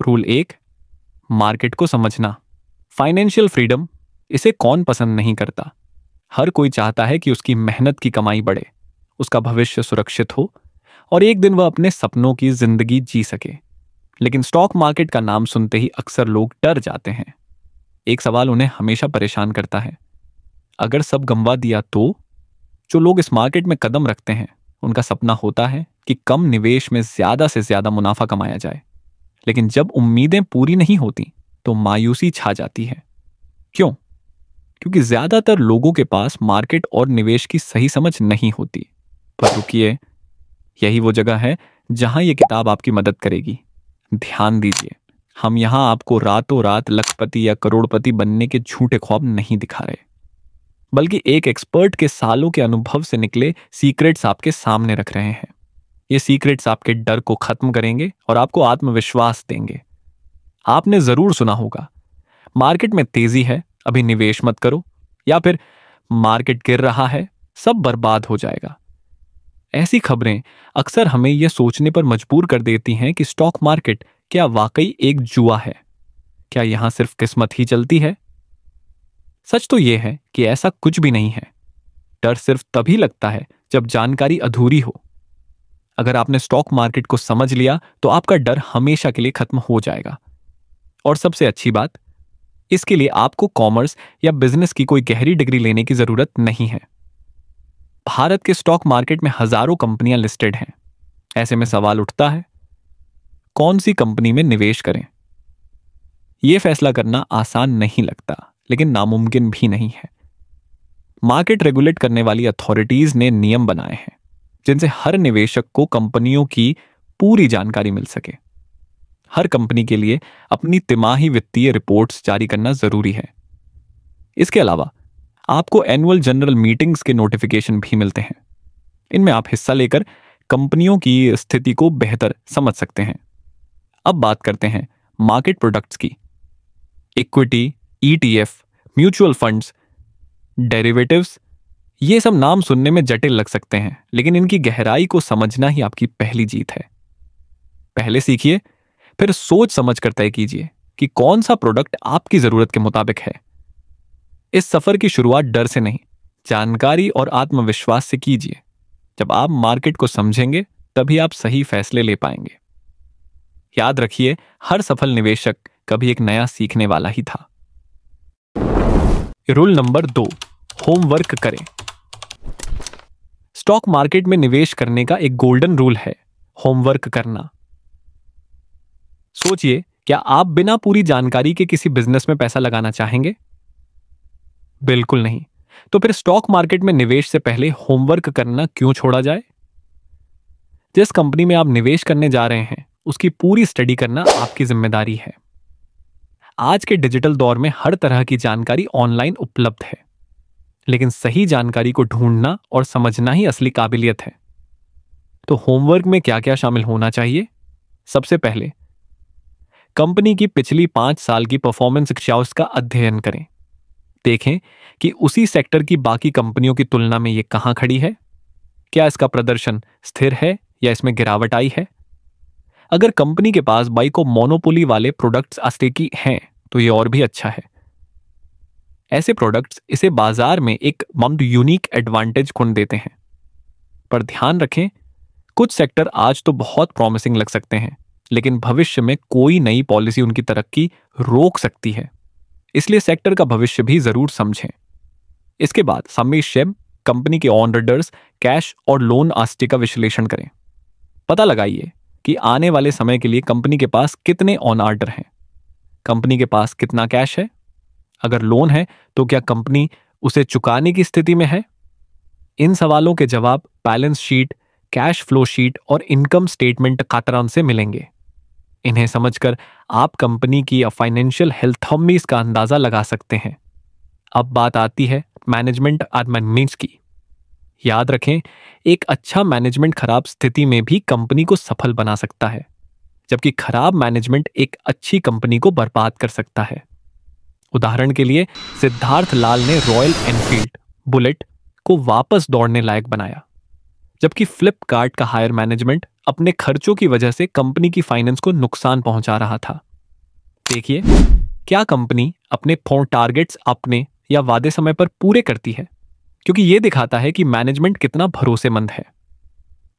Rule 1, market को समझना। Financial freedom, इसे कौन पसंद नहीं करता। हर कोई चाहता है कि उसकी मेहनत की कमाई बढ़े, उसका भविष्य सुरक्षित हो और एक दिन वह अपने सपनों की जिंदगी जी सके। लेकिन स्टॉक मार्केट का नाम सुनते ही अक्सर लोग डर जाते हैं। एक सवाल उन्हें हमेशा परेशान करता है, अगर सब गंवा दिया तो? जो लोग इस मार्केट में कदम रखते हैं उनका सपना होता है कि कम निवेश में ज्यादा से ज्यादा मुनाफा कमाया जाए। लेकिन जब उम्मीदें पूरी नहीं होती तो मायूसी छा जाती है। क्यों? क्योंकि ज्यादातर लोगों के पास मार्केट और निवेश की सही समझ नहीं होती। पर रुकिए, यही वो जगह है जहां यह किताब आपकी मदद करेगी। ध्यान दीजिए, हम यहां आपको रातों रात लखपति या करोड़पति बनने के झूठे ख्वाब नहीं दिखा रहे, बल्कि एक एक्सपर्ट के सालों के अनुभव से निकले सीक्रेट्स आपके सामने रख रहे हैं। ये सीक्रेट्स आपके डर को खत्म करेंगे और आपको आत्मविश्वास देंगे। आपने जरूर सुना होगा, मार्केट में तेजी है, अभी निवेश मत करो, या फिर मार्केट गिर रहा है, सब बर्बाद हो जाएगा। ऐसी खबरें अक्सर हमें यह सोचने पर मजबूर कर देती हैं कि स्टॉक मार्केट क्या वाकई एक जुआ है? क्या यहां सिर्फ किस्मत ही चलती है? सच तो यह है कि ऐसा कुछ भी नहीं है। डर सिर्फ तभी लगता है जब जानकारी अधूरी हो। अगर आपने स्टॉक मार्केट को समझ लिया तो आपका डर हमेशा के लिए खत्म हो जाएगा। और सबसे अच्छी बात, इसके लिए आपको कॉमर्स या बिजनेस की कोई गहरी डिग्री लेने की जरूरत नहीं है। भारत के स्टॉक मार्केट में हजारों कंपनियां लिस्टेड हैं। ऐसे में सवाल उठता है, कौन सी कंपनी में निवेश करें? यह फैसला करना आसान नहीं लगता, लेकिन नामुमकिन भी नहीं है। मार्केट रेगुलेट करने वाली अथॉरिटीज ने नियम बनाए हैं जिनसे हर निवेशक को कंपनियों की पूरी जानकारी मिल सके। हर कंपनी के लिए अपनी तिमाही वित्तीय रिपोर्ट्स जारी करना जरूरी है। इसके अलावा आपको एनुअल जनरल मीटिंग्स के नोटिफिकेशन भी मिलते हैं। इनमें आप हिस्सा लेकर कंपनियों की स्थिति को बेहतर समझ सकते हैं। अब बात करते हैं मार्केट प्रोडक्ट्स की। Equity, ETF, mutual funds, derivatives, ये सब नाम सुनने में जटिल लग सकते हैं, लेकिन इनकी गहराई को समझना ही आपकी पहली जीत है। पहले सीखिए, फिर सोच समझ कर तय कीजिए कि कौन सा प्रोडक्ट आपकी जरूरत के मुताबिक है। इस सफर की शुरुआत डर से नहीं, जानकारी और आत्मविश्वास से कीजिए। जब आप मार्केट को समझेंगे तभी आप सही फैसले ले पाएंगे। याद रखिए, हर सफल निवेशक कभी एक नया सीखने वाला ही था। रूल नंबर 2, होमवर्क करें। स्टॉक मार्केट में निवेश करने का एक गोल्डन रूल है, होमवर्क करना। सोचिए, क्या आप बिना पूरी जानकारी के किसी बिजनेस में पैसा लगाना चाहेंगे? बिल्कुल नहीं। तो फिर स्टॉक मार्केट में निवेश से पहले होमवर्क करना क्यों छोड़ा जाए? जिस कंपनी में आप निवेश करने जा रहे हैं उसकी पूरी स्टडी करना आपकी जिम्मेदारी है। आज के डिजिटल दौर में हर तरह की जानकारी ऑनलाइन उपलब्ध है, लेकिन सही जानकारी को ढूंढना और समझना ही असली काबिलियत है। तो होमवर्क में क्या क्या शामिल होना चाहिए? सबसे पहले, कंपनी की पिछली 5 साल की परफॉर्मेंस चार्ट्स का अध्ययन करें। देखें कि उसी सेक्टर की बाकी कंपनियों की तुलना में यह कहां खड़ी है। क्या इसका प्रदर्शन स्थिर है या इसमें गिरावट आई है? अगर कंपनी के पास बाई को मोनोपोली वाले प्रोडक्ट्स अस्टेकी हैं तो यह और भी अच्छा है। ऐसे प्रोडक्ट्स इसे बाजार में एक यूनिक एडवांटेज गुण देते हैं। पर ध्यान रखें, कुछ सेक्टर आज तो बहुत प्रॉमिसिंग लग सकते हैं, लेकिन भविष्य में कोई नई पॉलिसी उनकी तरक्की रोक सकती है। इसलिए सेक्टर का भविष्य भी जरूर समझें। इसके बाद समीक्षक कंपनी के ऑर्डर्स, कैश और लोन आस्ते का विश्लेषण करें। पता लगाइए कि आने वाले समय के लिए कंपनी के पास कितने ऑन ऑर्डर हैं, कंपनी के पास कितना कैश है, अगर लोन है तो क्या कंपनी उसे चुकाने की स्थिति में है। इन सवालों के जवाब balance sheet, cash flow sheet और इनकम स्टेटमेंट खातरान से मिलेंगे। इन्हें समझकर आप कंपनी की फाइनेंशियल हेल्थ का अंदाजा लगा सकते हैं। अब बात आती है मैनेजमेंट आर्गुमेंट्स की। याद रखें, एक अच्छा मैनेजमेंट खराब स्थिति में भी कंपनी को सफल बना सकता है, जबकि खराब मैनेजमेंट एक अच्छी कंपनी को बर्बाद कर सकता है। उदाहरण के लिए सिद्धार्थ लाल ने रॉयल एनफील्ड बुलेट को वापस दौड़ने लायक बनाया, जबकि फ्लिपकार्ट का हायर मैनेजमेंट अपने खर्चों की वजह से कंपनी की फाइनेंस को नुकसान पहुंचा रहा था। देखिए, क्या कंपनी अपने टारगेट्स अपने या वादे समय पर पूरे करती है, क्योंकि यह दिखाता है कि मैनेजमेंट कितना भरोसेमंद है।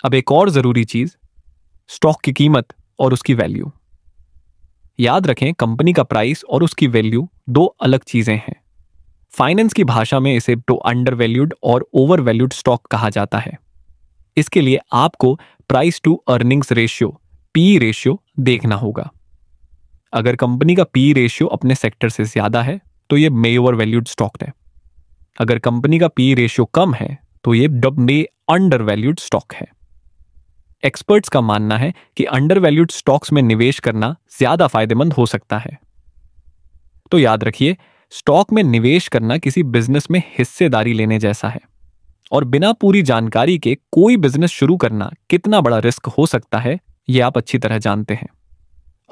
अब एक और जरूरी चीज, स्टॉक की कीमत और उसकी वैल्यू। याद रखें, कंपनी का प्राइस और उसकी वैल्यू दो अलग चीजें हैं। फाइनेंस की भाषा में इसे तो अंडर वैल्यूड और ओवर वैल्यूड स्टॉक कहा जाता है। इसके लिए आपको price to earnings ratio, P ratio देखना होगा। अगर कंपनी का पी रेशियो अपने सेक्टर से ज्यादा है तो ये मे ओवर वैल्यूड स्टॉक है। अगर कंपनी का पी रेशियो कम है तो ये मे अंडर वैल्यूड स्टॉक है। एक्सपर्ट्स का मानना है कि अंडर वैल्यूड स्टॉक्स में निवेश करना ज्यादा फायदेमंद हो सकता है। तो याद रखिए, स्टॉक में निवेश करना किसी बिजनेस में हिस्सेदारी लेने जैसा है, और बिना पूरी जानकारी के कोई बिजनेस शुरू करना कितना बड़ा रिस्क हो सकता है, यह आप अच्छी तरह जानते हैं।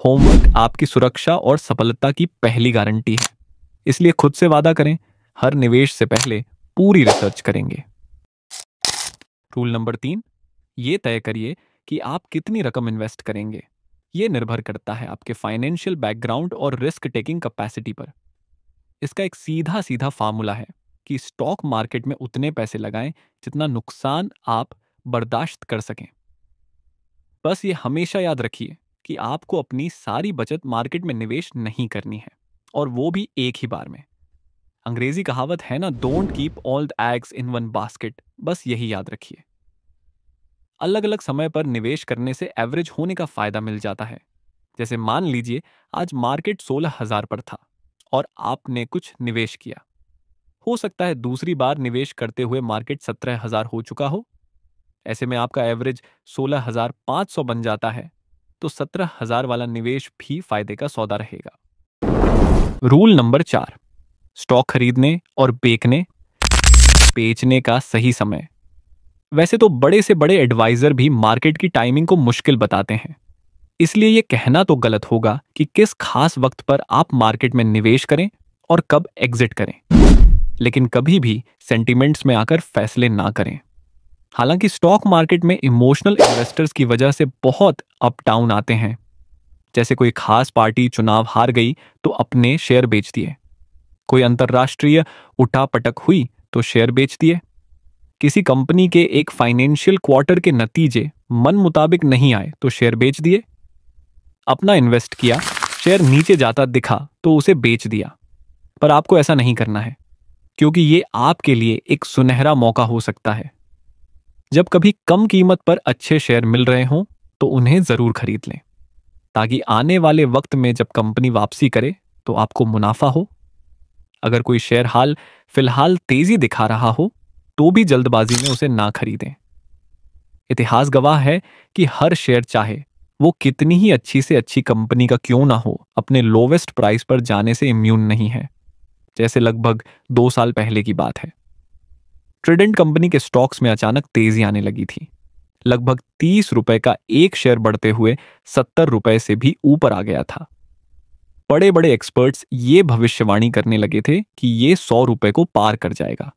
होमवर्क आपकी सुरक्षा और सफलता की पहली गारंटी है, इसलिए खुद से वादा करें, हर निवेश से पहले पूरी रिसर्च करेंगे। रूल नंबर 3, ये तय करिए कि आप कितनी रकम इन्वेस्ट करेंगे। यह निर्भर करता है आपके फाइनेंशियल बैकग्राउंड और रिस्क टेकिंग कैपेसिटी पर। इसका एक सीधा सीधा फार्मूला है कि स्टॉक मार्केट में उतने पैसे लगाएं जितना नुकसान आप बर्दाश्त कर सकें। बस ये हमेशा याद रखिए कि आपको अपनी सारी बचत मार्केट में निवेश नहीं करनी है, और वो भी एक ही बार में। अंग्रेजी कहावत है ना, don't keep all the eggs in one basket. बस यही याद रखिए। अलग अलग समय पर निवेश करने से एवरेज होने का फायदा मिल जाता है। जैसे मान लीजिए आज मार्केट 16,000 पर था और आपने कुछ निवेश किया। हो सकता है दूसरी बार निवेश करते हुए मार्केट 17,000 हो चुका हो। ऐसे में आपका एवरेज 16,500 बन जाता है, तो 17,000 वाला निवेश भी फायदे का सौदा रहेगा। रूल नंबर 4, स्टॉक खरीदने और बेचने का सही समय। वैसे तो बड़े से बड़े एडवाइजर भी मार्केट की टाइमिंग को मुश्किल बताते हैं, इसलिए यह कहना तो गलत होगा कि किस खास वक्त पर आप मार्केट में निवेश करें और कब एग्जिट करें। लेकिन कभी भी सेंटिमेंट्स में आकर फैसले ना करें। हालांकि स्टॉक मार्केट में इमोशनल इन्वेस्टर्स की वजह से बहुत अप डाउन आते हैं। जैसे कोई खास पार्टी चुनाव हार गई तो अपने शेयर बेच दिए, कोई अंतरराष्ट्रीय उठापटक हुई तो शेयर बेच दिए, किसी कंपनी के एक फाइनेंशियल क्वार्टर के नतीजे मन मुताबिक नहीं आए तो शेयर बेच दिए, अपना इन्वेस्ट किया, शेयर नीचे जाता दिखा तो उसे बेच दिया। पर आपको ऐसा नहीं करना है, क्योंकि ये आपके लिए एक सुनहरा मौका हो सकता है। जब कभी कम कीमत पर अच्छे शेयर मिल रहे हों तो उन्हें जरूर खरीद लें, ताकि आने वाले वक्त में जब कंपनी वापसी करे तो आपको मुनाफा हो। अगर कोई शेयर फिलहाल तेजी दिखा रहा हो तो भी जल्दबाजी में उसे ना खरीदें। इतिहास गवाह है कि हर शेयर, चाहे वो कितनी ही अच्छी से अच्छी कंपनी का क्यों ना हो, अपने लोवेस्ट प्राइस पर जाने से इम्यून नहीं है। जैसे लगभग 2 साल पहले की बात है, ट्राइडेंट कंपनी के स्टॉक्स में अचानक तेजी आने लगी थी। लगभग 30 रुपए का एक शेयर बढ़ते हुए 70 रुपए से भी ऊपर आ गया था। बड़े बड़े एक्सपर्ट्स ये भविष्यवाणी करने लगे थे कि ये 100 रुपए को पार कर जाएगा।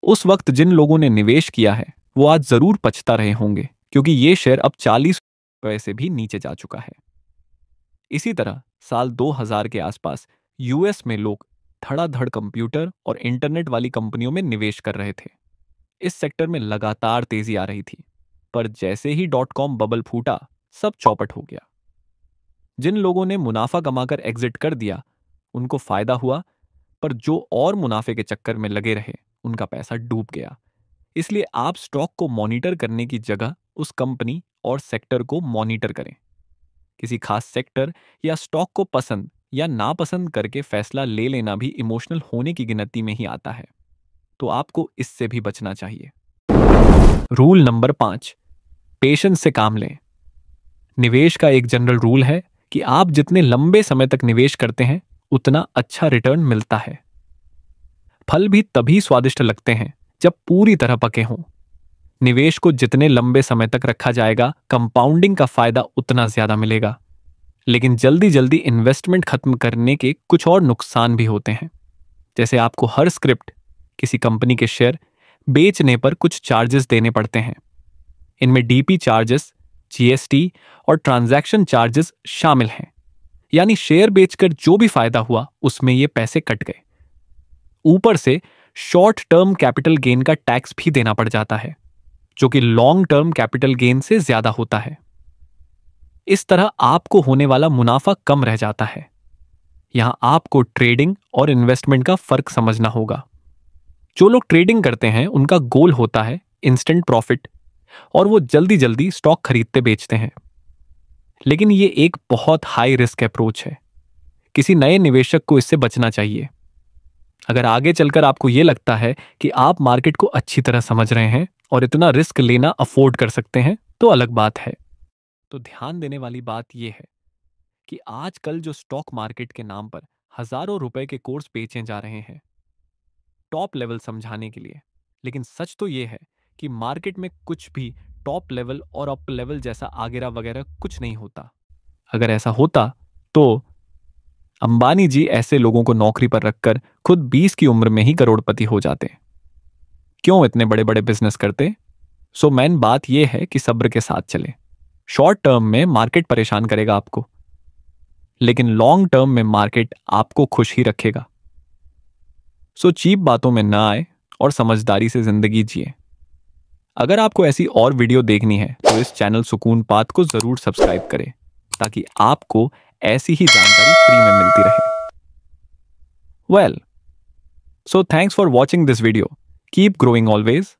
उस वक्त जिन लोगों ने निवेश किया है वो आज जरूर पछता रहे होंगे, क्योंकि ये शेयर अब 40 रुपए से भी नीचे जा चुका है। इसी तरह साल 2000 के आसपास यूएस में लोग धड़ाधड़ कंप्यूटर और इंटरनेट वाली कंपनियों में निवेश कर रहे थे। इस सेक्टर में लगातार तेजी आ रही थी, पर जैसे ही .com बबल फूटा, सब चौपट हो गया। जिन लोगों ने मुनाफा कमाकर एग्जिट कर दिया उनको फायदा हुआ, पर जो और मुनाफे के चक्कर में लगे रहे उनका पैसा डूब गया। इसलिए आप स्टॉक को मॉनिटर करने की जगह उस कंपनी और सेक्टर को मॉनिटर करें। किसी खास सेक्टर या स्टॉक को पसंद या नापसंद करके फैसला ले लेना भी इमोशनल होने की गिनती में ही आता है, तो आपको इससे भी बचना चाहिए। रूल नंबर 5, पेशेंस से काम लें। निवेश का एक जनरल रूल है कि आप जितने लंबे समय तक निवेश करते हैं उतना अच्छा रिटर्न मिलता है। फल भी तभी स्वादिष्ट लगते हैं जब पूरी तरह पके हों। निवेश को जितने लंबे समय तक रखा जाएगा, कंपाउंडिंग का फायदा उतना ज्यादा मिलेगा। लेकिन जल्दी जल्दी इन्वेस्टमेंट खत्म करने के कुछ और नुकसान भी होते हैं। जैसे आपको हर स्क्रिप्ट किसी कंपनी के शेयर बेचने पर कुछ चार्जेस देने पड़ते हैं। इनमें डीपी चार्जेस, जीएसटी और ट्रांजैक्शन चार्जेस शामिल हैं। यानी शेयर बेचकर जो भी फायदा हुआ उसमें ये पैसे कट गए। ऊपर से शॉर्ट टर्म कैपिटल गेन का टैक्स भी देना पड़ जाता है, जो कि लॉन्ग टर्म कैपिटल गेन से ज्यादा होता है। इस तरह आपको होने वाला मुनाफा कम रह जाता है। यहां आपको ट्रेडिंग और इन्वेस्टमेंट का फर्क समझना होगा। जो लोग ट्रेडिंग करते हैं उनका गोल होता है इंस्टेंट प्रॉफिट, और वो जल्दी जल्दी स्टॉक खरीदते बेचते हैं। लेकिन ये एक बहुत हाई रिस्क अप्रोच है। किसी नए निवेशक को इससे बचना चाहिए। अगर आगे चलकर आपको यह लगता है कि आप मार्केट को अच्छी तरह समझ रहे हैं और इतना रिस्क लेना अफोर्ड कर सकते हैं तो अलग बात है। तो ध्यान देने वाली बात यह है कि आजकल जो स्टॉक मार्केट के नाम पर हजारों रुपए के कोर्स बेचे जा रहे हैं टॉप लेवल समझाने के लिए, लेकिन सच तो यह है कि मार्केट में कुछ भी टॉप लेवल और अप लेवल जैसा आगेरा वगैरह कुछ नहीं होता। अगर ऐसा होता तो अंबानी जी ऐसे लोगों को नौकरी पर रखकर खुद 20 की उम्र में ही करोड़पति हो जाते। क्यों इतने बड़े बड़े बिजनेस करते? सो मेन बात यह है कि सब्र के साथ चले। शॉर्ट टर्म में मार्केट परेशान करेगा आपको, लेकिन लॉन्ग टर्म में मार्केट आपको खुश ही रखेगा। सो चीप बातों में ना आए और समझदारी से जिंदगी जिए। अगर आपको ऐसी और वीडियो देखनी है तो इस चैनल सुकून पाथ को जरूर सब्सक्राइब करें, ताकि आपको ऐसी ही जानकारी फ्री में मिलती रहे। Well, so thanks for watching this video. Keep growing always.